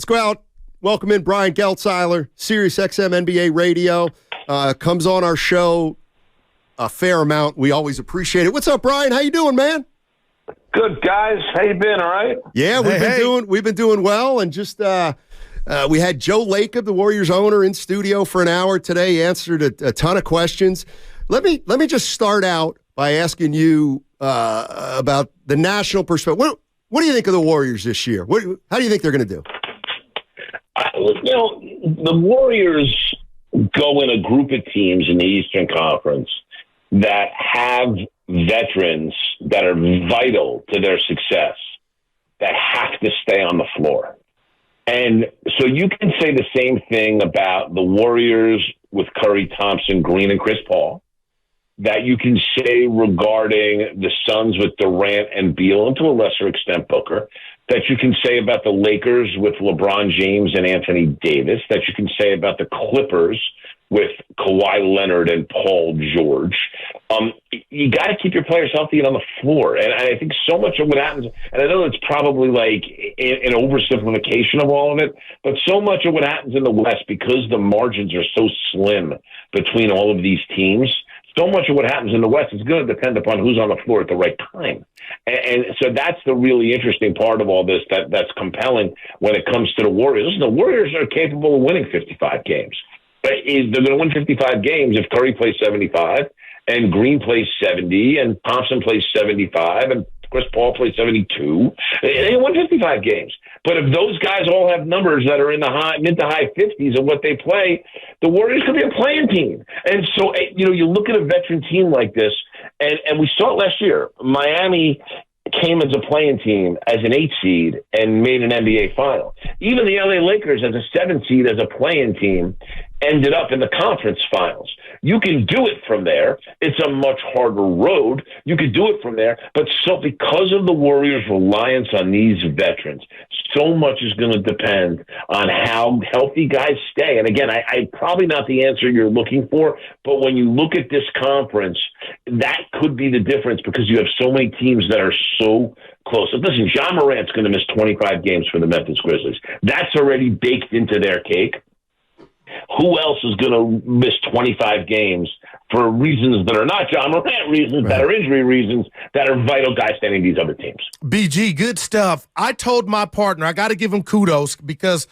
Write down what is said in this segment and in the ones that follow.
Let's go out. Welcome in Brian Geltzeiler, Sirius XM NBA Radio. Comes on our show a fair amount. We always appreciate it. What's up, Brian? How you doing, man? Good, guys. How you been? All right? Yeah, we've been doing well, and just we had Joe Lacob, the Warriors owner, in studio for an hour today. He answered a ton of questions. Let me just start out by asking you about the national perspective. What do you think of the Warriors this year? How do you think they're going to do? The Warriors go in a group of teams in the Eastern Conference that have veterans that are vital to their success that have to stay on the floor. And so you can say the same thing about the Warriors with Curry, Thompson, Green, and Chris Paul that you can say regarding the Suns with Durant and Beal, and to a lesser extent Booker, that you can say about the Lakers with LeBron James and Anthony Davis, that you can say about the Clippers with Kawhi Leonard and Paul George. You got to keep your players healthy and on the floor. And I think so much of what happens, and I know it's probably like an oversimplification of all of it, but so much of what happens in the West, because the margins are so slim between all of these teams, so much of what happens in the West is going to depend upon who's on the floor at the right time. And so that's the really interesting part of all this that's compelling when it comes to the Warriors. Listen, the Warriors are capable of winning 55 games. They're going to win 55 games if Curry plays 75 and Green plays 70 and Thompson plays 75 and Chris Paul plays 72. They won 55 games. But if those guys all have numbers that are in the mid to high 50s of what they play, the Warriors could be a playing team. And so, you look at a veteran team like this, and we saw it last year. Miami came as a playing team as an 8 seed and made an NBA final. Even the LA Lakers as a 7 seed as a playing team ended up in the conference finals. You can do it from there. It's a much harder road. You could do it from there. But so because of the Warriors' reliance on these veterans, so much is going to depend on how healthy guys stay. And again, I probably not the answer you're looking for, but when you look at this conference, that could be the difference because you have so many teams that are so close. Listen, Ja Morant's going to miss 25 games for the Memphis Grizzlies. That's already baked into their cake. Who else is going to miss 25 games for reasons that are not Ja Morant reasons, that are injury reasons, that are vital guys standing these other teams? BG, good stuff. I told my partner, I got to give him kudos because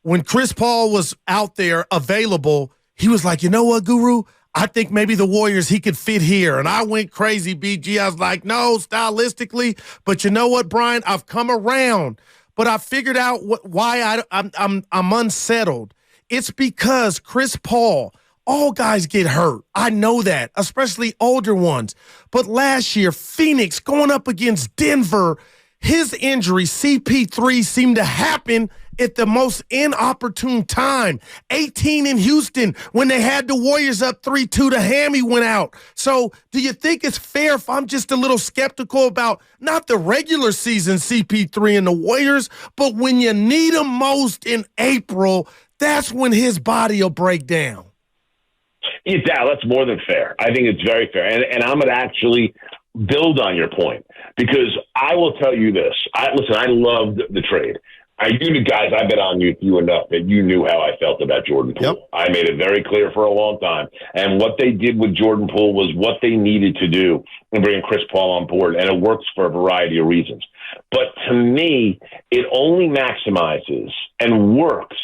when Chris Paul was out there available, he was like, you know what, Guru? I think maybe the Warriors, he could fit here. And I went crazy, BG. I was like, no, stylistically. But you know what, Brian? I've come around. But I figured out why I'm unsettled. It's because Chris Paul, all guys get hurt. I know that, especially older ones. But last year, Phoenix going up against Denver, his injury, CP3, seemed to happen at the most inopportune time. 18 in Houston when they had the Warriors up 3-2, the hammy went out. So do you think it's fair if I'm just a little skeptical about not the regular season CP3 and the Warriors, but when you need them most in April, that's when his body will break down? Yeah, that's more than fair. I think it's very fair. And I'm going to actually build on your point because I will tell you this. I loved the trade. I've been on you enough that you knew how I felt about Jordan Poole. Yep. I made it very clear for a long time. And what they did with Jordan Poole was what they needed to do in bringing Chris Paul on board. And it works for a variety of reasons. But to me, it only maximizes and works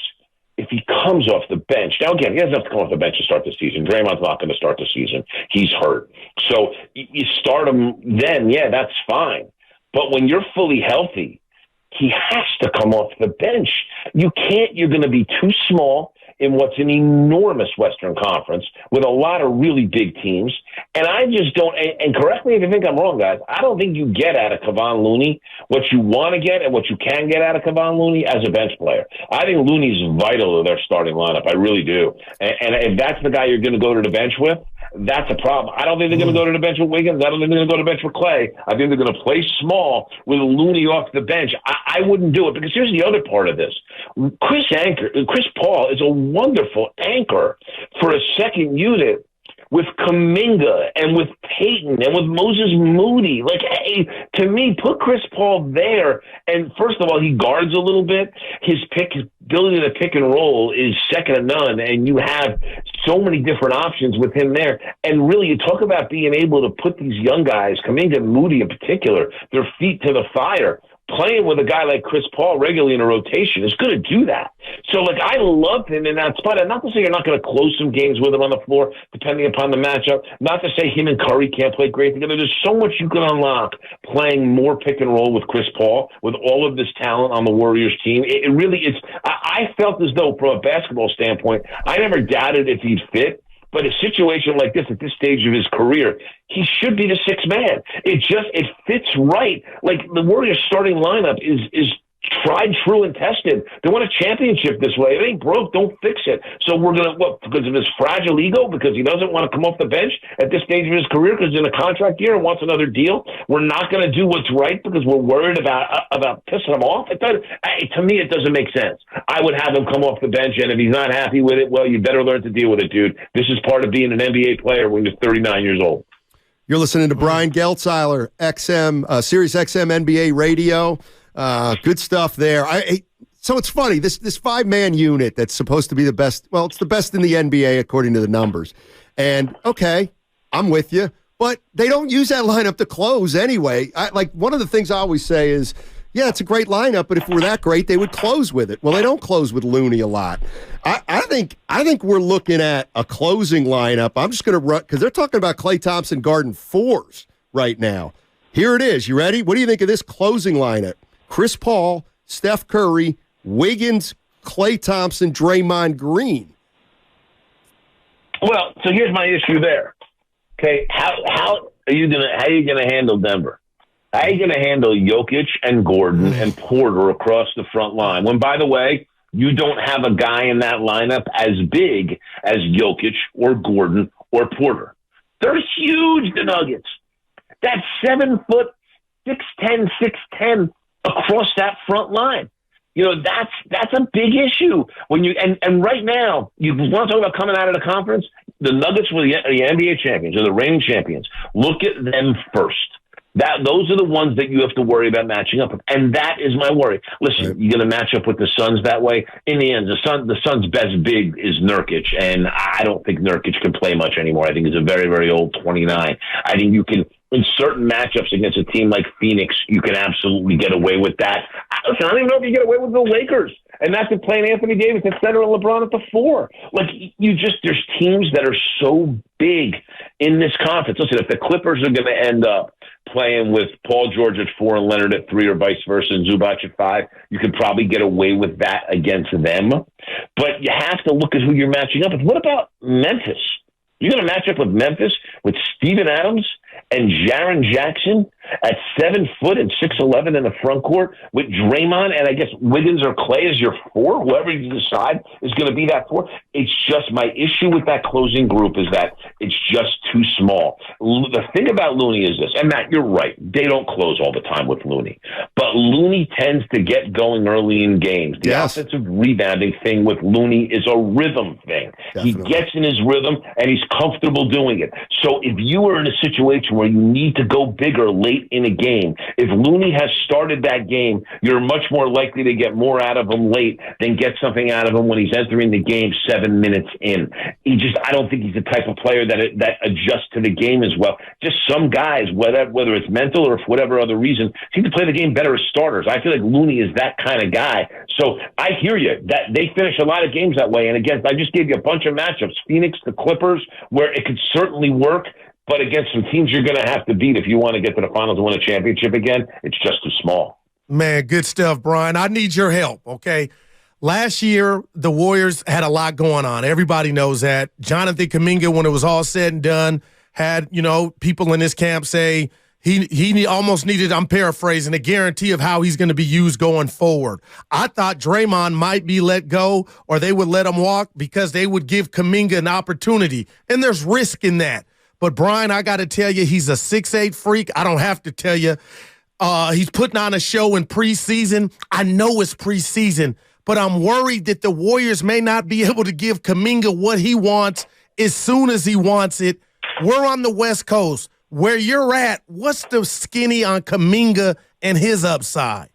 if he comes off the bench. Now, again, he doesn't have to come off the bench to start the season. Draymond's not going to start the season. He's hurt. So you start him then, yeah, that's fine. But when you're fully healthy, he has to come off the bench. You can't. You're going to be too small in what's an enormous Western Conference with a lot of really big teams. And I just don't, and correct me if you think I'm wrong, guys, I don't think you get out of Kevon Looney what you want to get and what you can get out of Kevon Looney as a bench player. I think Looney's vital to their starting lineup. I really do. And if that's the guy you're going to go to the bench with, that's a problem. I don't think they're going to go to the bench with Wiggins. I don't think they're going to go to the bench with Klay. I think they're going to play small with Looney off the bench. I wouldn't do it because here's the other part of this. Chris Paul is a wonderful anchor for a second unit with Kuminga and with Peyton and with Moses Moody. Like, hey, to me, put Chris Paul there. And first of all, he guards a little bit. His ability to pick and roll is second to none. And you have so many different options with him there. And really, you talk about being able to put these young guys, Kuminga and Moody in particular, their feet to the fire. Playing with a guy like Chris Paul regularly in a rotation is going to do that. So, like, I love him in that spot. And not to say you're not going to close some games with him on the floor, depending upon the matchup. Not to say him and Curry can't play great together. There's so much you can unlock playing more pick and roll with Chris Paul, with all of this talent on the Warriors team. It really is. I felt as though, from a basketball standpoint, I never doubted if he'd fit. But a situation like this, at this stage of his career, he should be the sixth man. It fits right. Like, the Warriors starting lineup is tried, true, and tested. They won a championship this way. If it ain't broke, don't fix it. So we're going to, what, because of his fragile ego, because he doesn't want to come off the bench at this stage of his career because he's in a contract year and wants another deal, we're not going to do what's right because we're worried about pissing him off? To me, it doesn't make sense. I would have him come off the bench, and if he's not happy with it, well, you better learn to deal with it, dude. This is part of being an NBA player when you're 39 years old. You're listening to Brian Geltzeiler, Sirius XM NBA Radio. Good stuff there. So it's funny, this five-man unit that's supposed to be the best. Well, it's the best in the NBA according to the numbers. And okay, I'm with you, but they don't use that lineup to close anyway. One of the things I always say is, yeah, it's a great lineup, but if we're that great, they would close with it. Well, they don't close with Looney a lot. I think we're looking at a closing lineup. I'm just going to run because they're talking about Klay Thompson guarding fours right now. Here it is. You ready? What do you think of this closing lineup? Chris Paul, Steph Curry, Wiggins, Klay Thompson, Draymond Green. Well, so here's my issue there. Okay, how are you gonna handle Denver? How are you gonna handle Jokic and Gordon and Porter across the front line? When, by the way, you don't have a guy in that lineup as big as Jokic or Gordon or Porter. They're huge, the Nuggets. That's 7 foot, 6'10", 6'10". Across that front line. You know, that's a big issue. When you and right now, you want to talk about coming out of the conference, the Nuggets were the NBA champions, or the reigning champions. Look at them first. Those are the ones that you have to worry about matching up with. And that is my worry. Listen, you're going to match up with the Suns that way. In the end, the Suns' best big is Nurkic, and I don't think Nurkic can play much anymore. I think he's a very, very old 29. I think you can, in certain matchups against a team like Phoenix, you can absolutely get away with that. Listen, I don't even know if you get away with the Lakers. And that's with playing Anthony Davis at center and LeBron at the 4. Like, there's teams that are so big in this conference. Listen, if the Clippers are going to end up playing with Paul George at 4 and Leonard at 3 or vice versa and Zubac at 5, you could probably get away with that against them. But you have to look at who you're matching up with. What about Memphis? You're going to match up with Memphis with Steven Adams and Jaren Jackson at 7 foot and 6'11" in the front court with Draymond and I guess Wiggins or Klay as your 4, whoever you decide is going to be that 4. It's just my issue with that closing group is that it's just too small. The thing about Looney is this, and Matt, you're right. They don't close all the time with Looney, but Looney tends to get going early in games. The offensive rebounding thing with Looney is a rhythm thing. Definitely. He gets in his rhythm and he's comfortable doing it. So if you are in a situation where you need to go bigger late in a game, if Looney has started that game, you're much more likely to get more out of him late than get something out of him when he's entering the game 7 minutes in. I don't think he's the type of player that adjusts to the game as well. Just some guys, whether it's mental or for whatever other reason, seem to play the game better as starters. I feel like Looney is that kind of guy. So I hear you. That they finish a lot of games that way. And again, I just gave you a bunch of matchups. Phoenix, the Clippers, where it could certainly work. But against some teams you're going to have to beat if you want to get to the finals and win a championship again, it's just too small. Man, good stuff, Brian. I need your help, okay? Last year, the Warriors had a lot going on. Everybody knows that. Jonathan Kampinga, when it was all said and done, had, people in his camp say he almost needed, I'm paraphrasing, a guarantee of how he's going to be used going forward. I thought Draymond might be let go or they would let him walk because they would give Kuminga an opportunity. And there's risk in that. But, Brian, I got to tell you, he's a 6'8" freak. I don't have to tell you. He's putting on a show in preseason. I know it's preseason, but I'm worried that the Warriors may not be able to give Kuminga what he wants as soon as he wants it. we're on the West Coast. Where you're at, what's the skinny on Kuminga and his upside?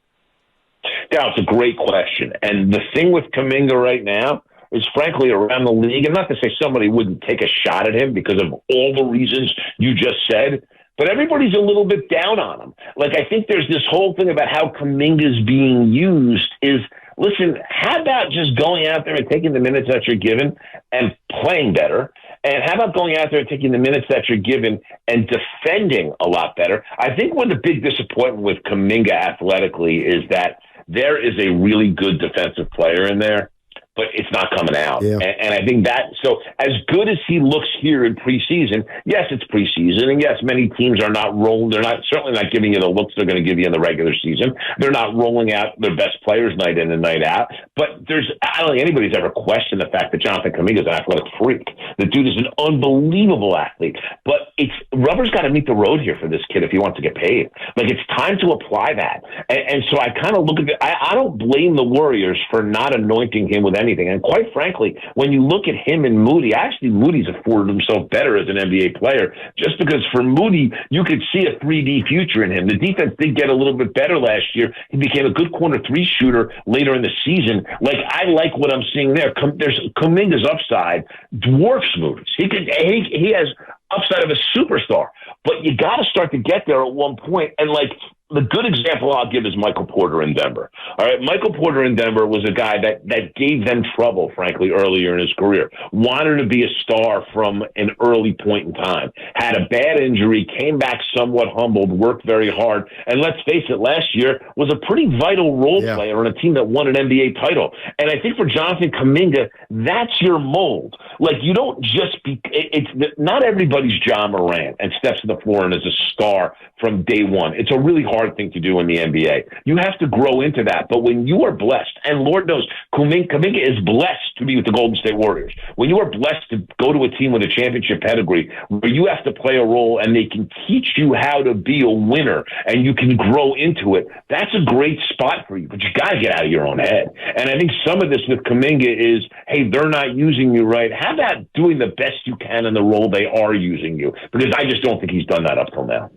Yeah, it's a great question. And the thing with Kuminga right now is, frankly, around the league, and not to say somebody wouldn't take a shot at him because of all the reasons you just said, but everybody's a little bit down on him. Like, I think there's this whole thing about how Kuminga's being used is, listen, how about just going out there and taking the minutes that you're given and playing better? And how about going out there and taking the minutes that you're given and defending a lot better? I think one of the big disappointment with Kuminga athletically is that there is a really good defensive player in there, but it's not coming out. Yeah. And I think that, so as good as he looks here in preseason, yes, it's preseason, and yes, many teams are not rolling. They're not certainly not giving you the looks they're going to give you in the regular season. They're not rolling out their best players night in and night out. But I don't think anybody's ever questioned the fact that Jonathan Kampinga is an athletic freak. The dude is an unbelievable athlete. But rubber's got to meet the road here for this kid if he wants to get paid. Like, it's time to apply that. And so I kind of look at it. I don't blame the Warriors for not anointing him with anything. And quite frankly, when you look at him and Moody, actually Moody's afforded himself better as an NBA player just because for Moody, you could see a 3D future in him. The defense did get a little bit better last year. He became a good corner three shooter later in the season. Like, I like what I'm seeing there. There's Kuminga's upside dwarfs Moody's. He has upside of a superstar, but you got to start to get there at one point. And like, the good example I'll give is Michael Porter in Denver. All right, Michael Porter in Denver was a guy that gave them trouble, frankly, earlier in his career. Wanted to be a star from an early point in time. Had a bad injury, came back somewhat humbled, worked very hard, and let's face it, last year was a pretty vital role player on a team that won an NBA title. And I think for Jonathan Kaminga, that's your mold. Like, you don't just be – it's not everybody's Ja Morant and steps to the floor and is a star from day one. It's a really hard thing to do in the NBA. You have to grow into that. But when you are blessed, and Lord knows, Kuminga is blessed to be with the Golden State Warriors. When you are blessed to go to a team with a championship pedigree where you have to play a role and they can teach you how to be a winner and you can grow into it, that's a great spot for you. But you got to get out of your own head. And I think some of this with Kuminga is, hey, they're not using you right. How about doing the best you can in the role they are using you? Because I just don't think he's done that up till now.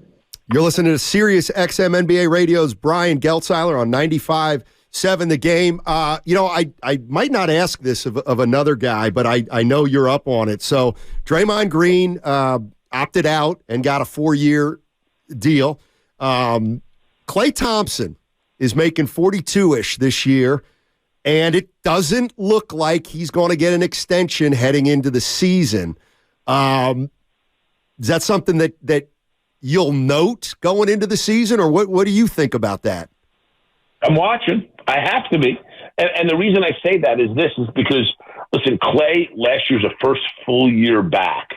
You're listening to Sirius XM NBA Radio's Brian Geltzeiler on 95.7 The Game. I might not ask this of another guy, but I know you're up on it. So Draymond Green opted out and got a 4-year deal. Klay Thompson is making 42-ish this year, and it doesn't look like he's going to get an extension heading into the season. Is that something that you'll note going into the season, or what do you think about that? I'm watching. I have to be. And the reason I say that is because, listen, Klay last year's the first full year back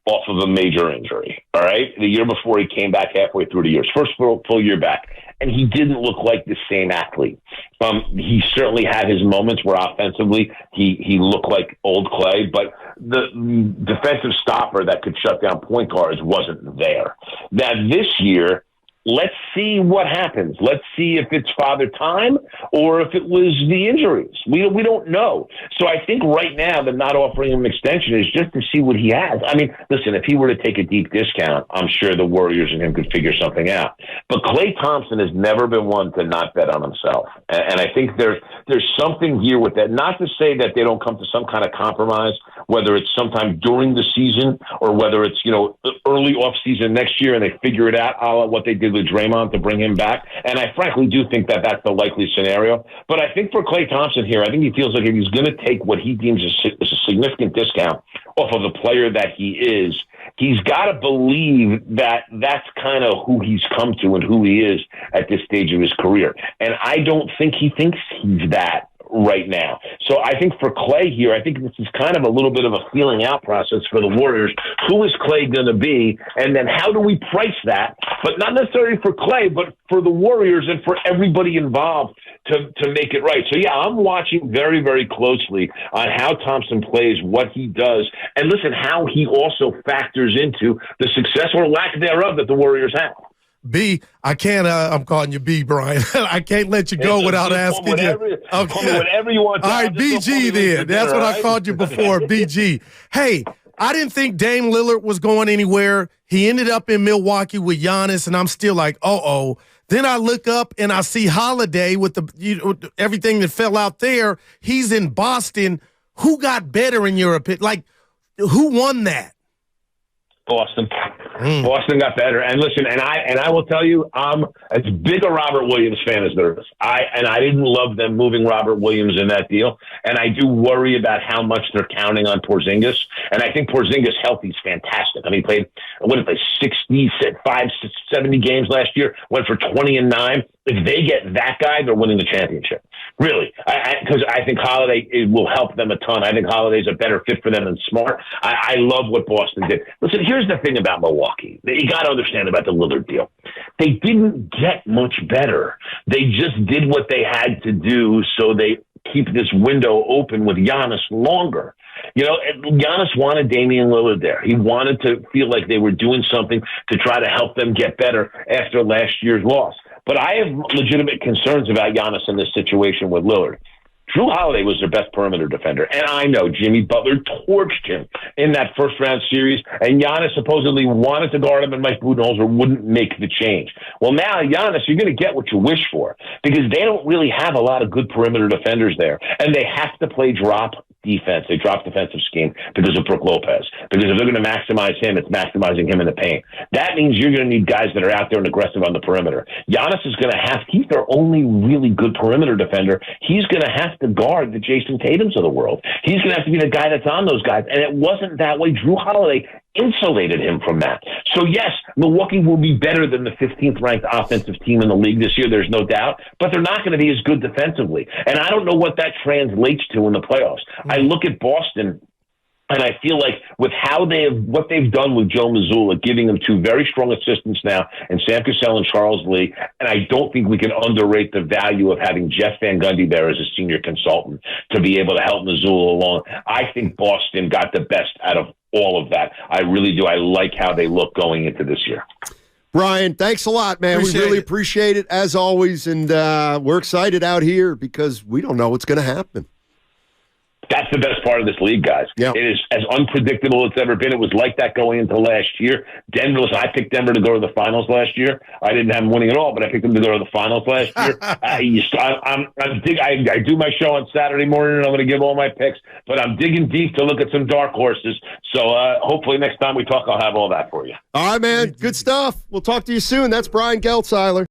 off of a major injury, all right? The year before he came back halfway through the year. First full year back. And he didn't look like the same athlete. He certainly had his moments where offensively he looked like old Klay, but the defensive stopper that could shut down point guards wasn't there. Now, this year, let's see what happens. Let's see if it's father time or if it was the injuries. We don't know. So I think right now that not offering him an extension is just to see what he has. I mean, listen, if he were to take a deep discount, I'm sure the Warriors and him could figure something out. But Klay Thompson has never been one to not bet on himself. And I think there's something here with that. Not to say that they don't come to some kind of compromise, whether it's sometime during the season or whether it's, early off season next year and they figure it out, a la what they did with Draymond to bring him back. And I frankly do think that that's the likely scenario. But I think for Klay Thompson here, I think he feels like if he's going to take what he deems as a significant discount off of the player that he is, he's got to believe that that's kind of who he's come to and who he is at this stage of his career. And I don't think he thinks he's that right now. So I think for Klay here, I think this is kind of a little bit of a feeling out process for the Warriors. Who is Klay going to be? And then how do we price that? But not necessarily for Klay, but for the Warriors and for everybody involved to make it right. So, yeah, I'm watching very, very closely on how Thompson plays, what he does, and listen, how he also factors into the success or lack thereof that the Warriors have. B, I can't, I'm calling you B, Brian. I can't let you go without asking you. Okay. Whatever you want. All right, BG then. That's what I called you before, BG. Hey, I didn't think Dame Lillard was going anywhere. He ended up in Milwaukee with Giannis, and I'm still like, uh-oh. Then I look up and I see Holiday with everything that fell out there. He's in Boston. Who got better in your opinion? Like, who won that? Boston. Boston got better. And listen, and I will tell you, I'm as big a Robert Williams fan as there is. I didn't love them moving Robert Williams in that deal. And I do worry about how much they're counting on Porzingis. And I think Porzingis healthy is fantastic. I mean, he played 70 games last year, went for 20 and 9. If they get that guy, they're winning the championship. Really. Because I think Holiday will help them a ton. I think Holiday's a better fit for them than Smart. I love what Boston did. Listen, here's the thing about Milwaukee. You got to understand about the Lillard deal. They didn't get much better. They just did what they had to do so they keep this window open with Giannis longer. You know, Giannis wanted Damian Lillard there. He wanted to feel like they were doing something to try to help them get better after last year's loss. But I have legitimate concerns about Giannis in this situation with Lillard. Drew Holiday was their best perimeter defender. And I know Jimmy Butler torched him in that first-round series, and Giannis supposedly wanted to guard him, and Mike Budenholzer wouldn't make the change. Well, now, Giannis, you're going to get what you wish for because they don't really have a lot of good perimeter defenders there, and they have to play drop defense. They drop defensive scheme because of Brook Lopez. Because if they're going to maximize him, it's maximizing him in the paint. That means you're going to need guys that are out there and aggressive on the perimeter. Giannis is going to he's their only really good perimeter defender. He's going to have to guard the Jason Tatums of the world. He's going to have to be the guy that's on those guys. And it wasn't that way. Drew Holiday insulated him from that. So, yes, Milwaukee will be better than the 15th ranked offensive team in the league this year. There's no doubt. But they're not going to be as good defensively. And I don't know what that translates to in the playoffs. I look at Boston, and I feel like with what they've done with Joe Mazzulla, giving them two very strong assistants now, and Sam Cassell and Charles Lee, and I don't think we can underrate the value of having Jeff Van Gundy there as a senior consultant to be able to help Mazzulla along. I think Boston got the best out of all of that. I really do. I like how they look going into this year. Brian, thanks a lot, man. We really appreciate it, as always, and we're excited out here because we don't know what's going to happen. That's the best part of this league, guys. Yeah. It is as unpredictable as it's ever been. It was like that going into last year. Denver, listen, I picked Denver to go to the finals last year. I didn't have them winning at all, but I picked them to go to the finals last year. I do my show on Saturday morning, and I'm going to give all my picks, but I'm digging deep to look at some dark horses. So hopefully next time we talk, I'll have all that for you. All right, man. Good stuff. We'll talk to you soon. That's Brian Geltzeiler.